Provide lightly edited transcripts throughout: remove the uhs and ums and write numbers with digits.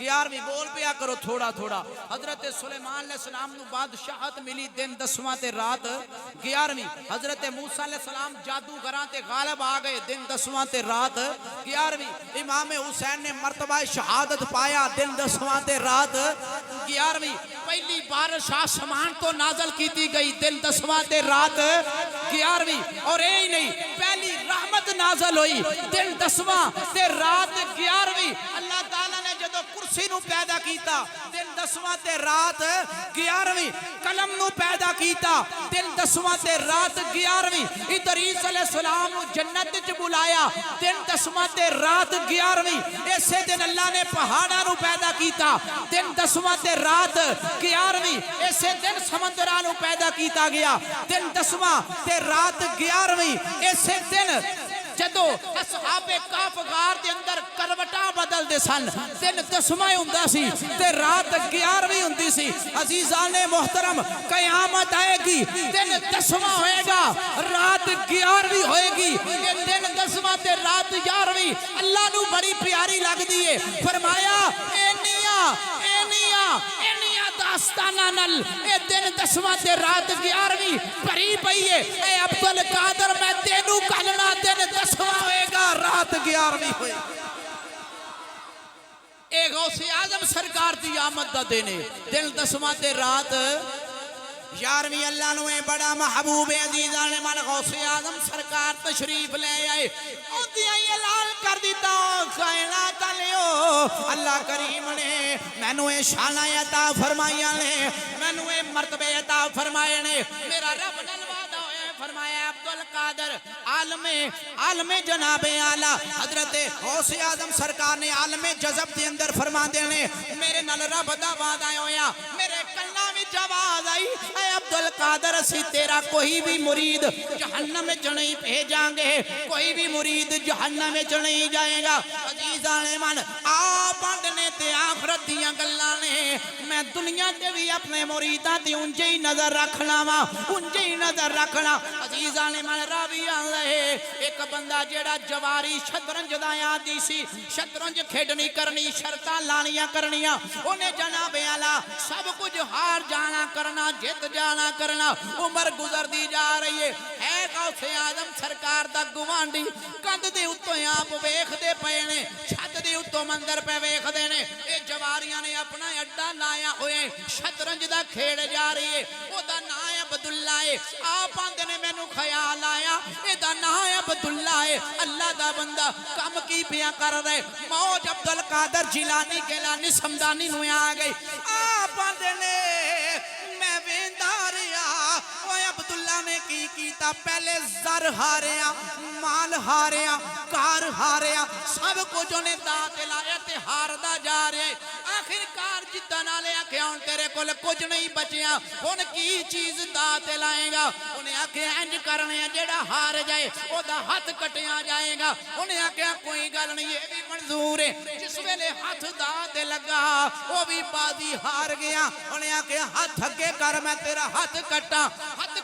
11ਵੀਂ بول پیا کرو تھوڑا تھوڑا حضرت سلیمان علیہ السلام نو بادشاہت ملی دن 10واں تے رات 11ویں حضرت موسیٰ علیہ السلام جادوگراں تے غالب آگئے دن 10واں تے رات 11ویں امام حسین نے مرتبہ شہادت پایا دن 10واں تے رات 11ویں پہلی بارش آسمان تو نازل کیتی گئی دن 10واں تے رات 11ویں اور یہی نہیں پہلی رحمت نازل ہوئی دن 10واں تے رات 11ویں اللہ تعالیٰ نے جدو کرسی نو پیدا کیتا دن 10واں تے رات 11ویں قلم نو پیدا کیتا دن 10واں تے رات 11ویں ادریس علیہ السلام نو جنت وچ بلایا دن 10واں تے رات 11ویں ایسے دن اللہ نے پہاڑاں نو پیدا کیتا دن 10واں تے رات 11ویں ایسے دن سمندراں نو پیدا کیتا گیا دن 10واں تے رات 11ویں ایسے دن جدو اصحاب کاف غار دے اندر کروٹاں بدل دے سن دن 10واں ہوندا سی تے رات 11ویں ہوندی سی عزیزان محترم قیامت آئے گی دن 10واں ہوئے گا رات 11ویں ہوئے گی یہ دن 10واں تے رات 11ویں اللہ نو بڑی پیاری لگ دیئے فرمایا اینیاں داستانہ نل اے دن 10واں تے رات 11ویں پری پئیے اے عبدالقادر میں تینو کلنا دن 10واں ہوئے گا رات 11ویں ہوئے اے غوث اعظم سرکار دی آمد دا دینے دن 10واں تے رات 11ویں اللہ نوے بڑا محبوب عزیزان من غوث اعظم سرکار تشریف لے آئے اندیاں اعلان کر دیتا کائنات لیو اللہ کریم نے میں نوے شانہ عطا فرمائیاں نے میں نوے مرتبہ عطا فرمائے نے میرا رب نلوادہ ہوئے فرمایا عبدالقادر عالم جناب اعلیٰ حضرت غوث اعظم سرکار نے عالم جذب دے اندر فرما دینے میرے نل رب دا وعدہ ہویا میرے کلنا میں جواز آئی اے عبدالقادر اسی تیرا کوئی بھی مرید جہنم میں نہیں بھیجاں گے کوئی بھی مرید جہنم میں نہیں جائے گا عزیزان من آپ نے تے آخرت دیا گلانے میں دنیا تے بھی اپنے مریداں تے انجے ہی نظر رکھنا انجے ہی نظر رکھنا عزیزان من راوی آلے ایک بندہ جیڑا جواری شطرنج دا یادی سی شطرنج کھیڑنی کرنی شرطہ لانیاں کرنیاں انہیں جناب اعلیٰ سب کچھ ہار جانا کرنا جت جانا کرنا عمر گزر دی جا رہی ہے غوث اعظم سرکار دا گوانڈی کند دے اتو آپ ویخ دے پینے چھت دے اتو مندر پہ ویخ دینے اے جواریاں نے اپنا اڈا لایا ہوئے شطرنج دا کھیڑ جا رہی ہے او دا نائے عبداللہ ہے آپ آندے نے میں نو خیال آیا اے دا نائے عبداللہ ہے اللہ دا بندہ کم کی پیا کر رہے موج عبدالقادر جیلانی گیلانی سمدانی نوے آگئی آپ آندے نے میں وینداریا وہ عبداللہ نے کی کیتا پہلے زر ہاریا مال ہاریا کار ہاریا سب کو جو نے دات لائے تے ہاردہ جا رہے آخر کار جتنا نہ لیا کہ ان تیرے کو کچھ نہیں بچیا ان کی چیز دات لائے گا انہیں آکھے انج کرنے جڑا ہار جائے وہ دا ہاتھ کٹیا جائے گا انہیں آکھے کوئی گل نہیں یہ بھی منظور ہے جس ویلے ہاتھ دات لگا وہ بھی بازی ہار گیا انہیں آکھے ہاتھ ہگے کر میں تیرا ہاتھ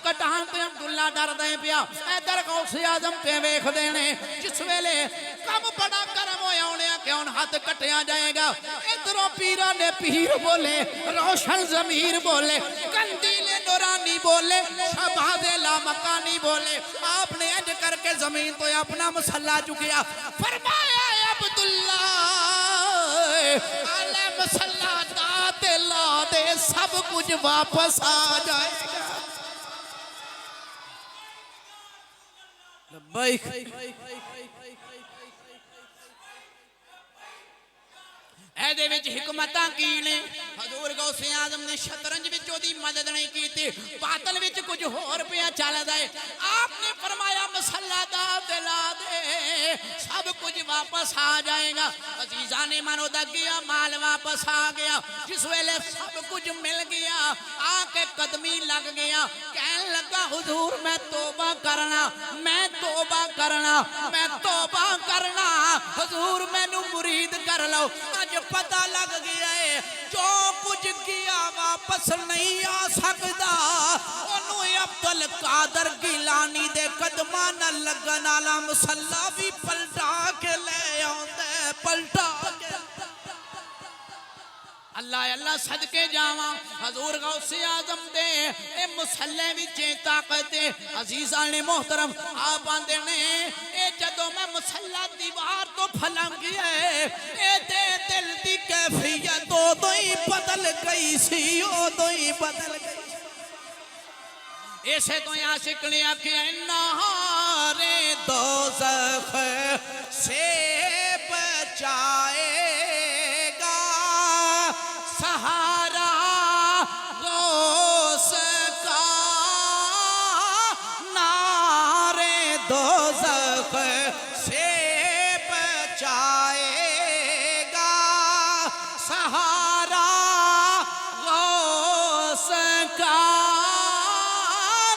کٹاں تے عبداللہ ڈر دیں پیا اے در غوث اعظم تے ویخ دینے جس ویلے کم بڑا کرم ہویا انہیں آکھے ان ہاتھ کٹیا جائے گا ادھروں پیرہ نے پیر بولے روشن ضمیر بولے کندیل نورانی بولے شباز لامکانی بولے آپ نے اج کر کے زمین تو اپنا مسلح چکیا فرمایا عبداللہ علیہ مسلح دات لا دے سب کچھ واپس آ جائے گا لبائک اے دے وچ حکمتاں کینے حضور غوث اعظم نے شطرنج وچ دی مدد نہیں کی تھی باطل وچ کچھ ہور پیا چل دے آپ نے فرمایا مسلح دا دلا دے سب کچھ واپس آ جائے گا عزیزان منو دا گیا مال واپس آ گیا جس ویلے سب کچھ مل گیا آ کے قدمی لگ گیا کہنے لگا حضور میں توبہ کرنا حضور میں نو مرید کر لو آج پتہ لگ گیا ہے جو کچھ کیا واپس نہیں آ سکتا انہوں عبدالقادر گیلانی دے قدمانہ لگن آلا مسلح بھی پلٹا کے لے آن دے پلٹا کے اللہ اللہ صدقے جاواں حضور غوث اعظم دے اے مسلے وچ طاقت عزیزاں نے محترم آپ آندے نے اے جدوں میں مسلح دیوار تو پھلنگ گیا اے تے دل دی کیفیت تو ہی بدل گئی سی تو ہی بدل گئی اسے تو عاشق نے آکھیا نار دوزخ سے بچائے سہارا غوث کا نار دوزخ سے بچائے گا سہارا غوث کا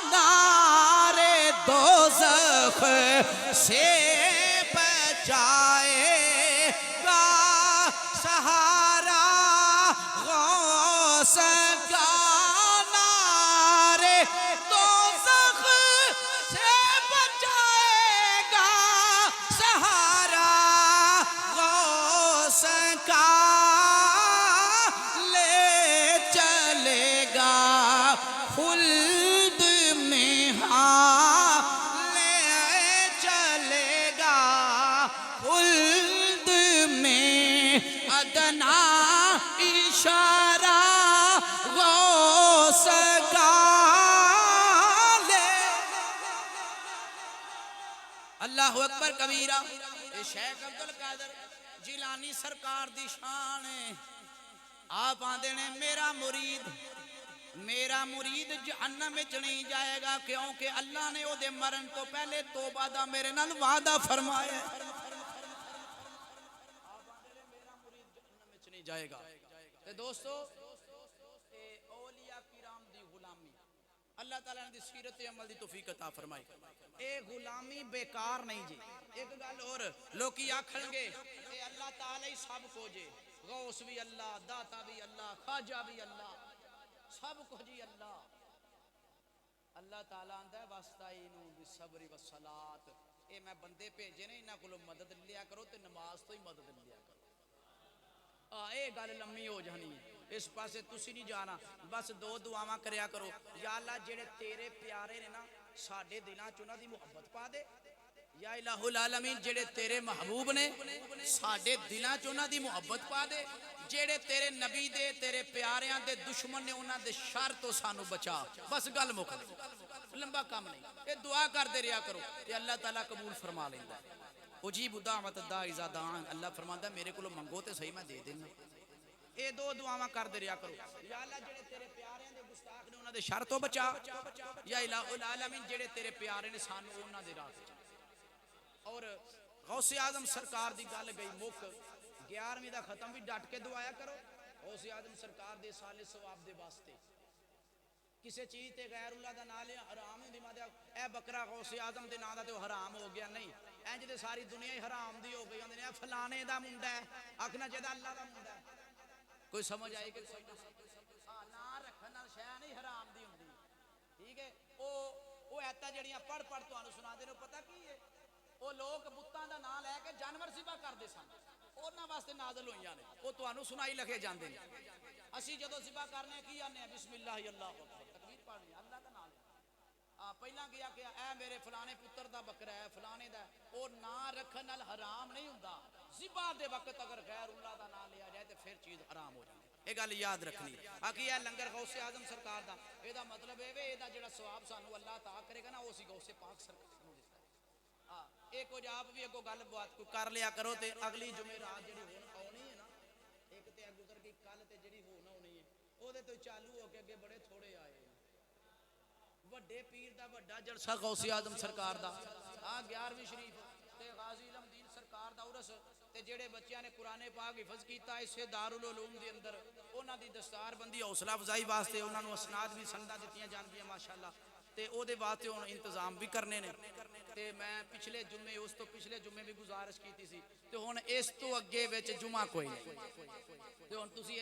نار دوزخ سے بچائے گا سہارا غوث کا نار دوزخ سے بچائے گا سہارا غوث کا لے چلے گا خلد میں ہاں لے چلے گا خلد میں ادنا اشارہ غوث کا لے اللہ اکبر کبیرہ یہ شیخ عبدالقادر جیلانی سرکار دی شان ہے آپ آندے نے میرا مرید جہنم میں نہیں جائے گا کیونکہ اللہ نے او دے مرن تو پہلے توبہ دا میرے نال وعدہ فرمایا نہیں جائے گا تے دوستو اولیاء کرام دی غلامی اللہ تعالیٰ نے دی سیرت عمل دی توفیق عطا فرمائی اے غلامی بیکار نہیں جی ایک گل اور لوکی آکھن گے اے اللہ تعالیٰ ہی سب کو جے غوث بھی اللہ داتا بھی اللہ خواجہ بھی اللہ سب کو جی اللہ اللہ تعالیٰ اندہ وَاسْتَعِينُوا بِالصَّبْرِ وَالصَّلَاةِ اے میں بندے بھیجے نے انہاں کولوں مدد لیا کرو تے نماز تو ہی مدد لیا کرو اے گل لمبی ہو جانی اس پاسے تسی نہیں جانا بس دو دعاواں کریا کرو یا اللہ جڑے تیرے پیارے نے نا ساڈے دلاں چ انہاں دی محبت پا دے یا الہ العالمین جڑے تیرے محبوب نے ساڈے دلاں چ انہاں دی محبت پا دے جڑے تیرے نبی دے تیرے پیاریاں دے دشمن نے انہاں دے شر تو سانو بچا بس گل مک لمبا کام نہیں اے دعا کر دے رہیا کرو تے اللہ تعالیٰ قبول فرما لیندا اجیب دعوت الداعی اذا دعان اللہ فرماندا میرے کولوں منگو تے صحیح میں دے دینا اے دو دعاواں کر دے رہیا کرو یا اللہ جڑے تیرے پیاریاں دے گستاخ نے انہاں دے شر تو بچا یا الہ العالمین جڑے تیرے پیارے نے سانو انہاں دے راہ تے اور غوث اعظم سرکار دی گل گئی مک 11ویں دا ختم بھی ڈٹ کے دعایا کرو غوث اعظم سرکار دے سال ثواب دے واسطے کسے چیز تے غیر اللہ دا نام لے حرام ہوندی ماں دے اے بکرا غوث اعظم دے نام دا تے حرام ہو گیا نہیں انج تے ساری دنیا ہی حرام دی ہو گئی ہوندے نے فلانے دا منڈا ہے آکھنا چاہیے اللہ دا منڈا ہے کوئی سمجھ آئی کہ کوئی ہاں نا رکھن نال شے نہیں حرام دی ہوندی ٹھیک ہے او ایتا جڑیاں پڑھ تانوں سنا دے نے پتہ کی ہے او لوگ بتاں دا نام لے کے جانور ذبح کردے سن انہاں واسطے نازل ہوئیاں نے او تانوں سنائی لکھے جاندے نے اسی جدوں ذبح کرنے کی آنے بسم اللہ اللہ اکبر تکبیر پڑھنی اللہ دا نام پہلا گیا کہ اے میرے فلانے پتر دا بکرا ہے فلانے دا او نا رکھن نال حرام نہیں ہوندا ذبح دے وقت اگر غیر اللہ دا نام لیا جائے تے پھر چیز حرام ہو جاندی یہ گل یاد رکھنی آکھی ہے لنگر غوث اعظم سرکار دا اے دا مطلب اے وے اے دا جڑا ثواب سانو اللہ تعالی کرے گا نا او سی غوث پاک سرکار نو دتا ہے ہاں ایک کچھ آپ بھی اگوں گل بات کو کر لیا کرو تے اگلی جمعرات جڑی ہون آونی ہے نا ایک تے گزر گئی کل تے جڑی ہون آونی ہے او دے تو چالو ہو کے اگے بڑے تھوڑے آئے وڈے پیر دا وڈا جلسہ غوث اعظم سرکار دا ہاں 11ویں شریف تے غازی علم دین سرکار دا عرس تے جڑے بچیاں نے قرآن پاک حفظ کیتا اسے دارالعلوم دے اندر انہاں دی دستار بندی حوصلہ افزائی واسطے انہاں نو اسناد بھی سنداں دتیاں جاندیاں ماشاءاللہ تے او دے واسطے ہن انتظام بھی کرنے نے تے میں پچھلے جمعے اس تو پچھلے جمعے بھی گزارش کیتی سی تے ہن اس تو اگے وچ جمعہ کوئی نہیں تے ہن تسی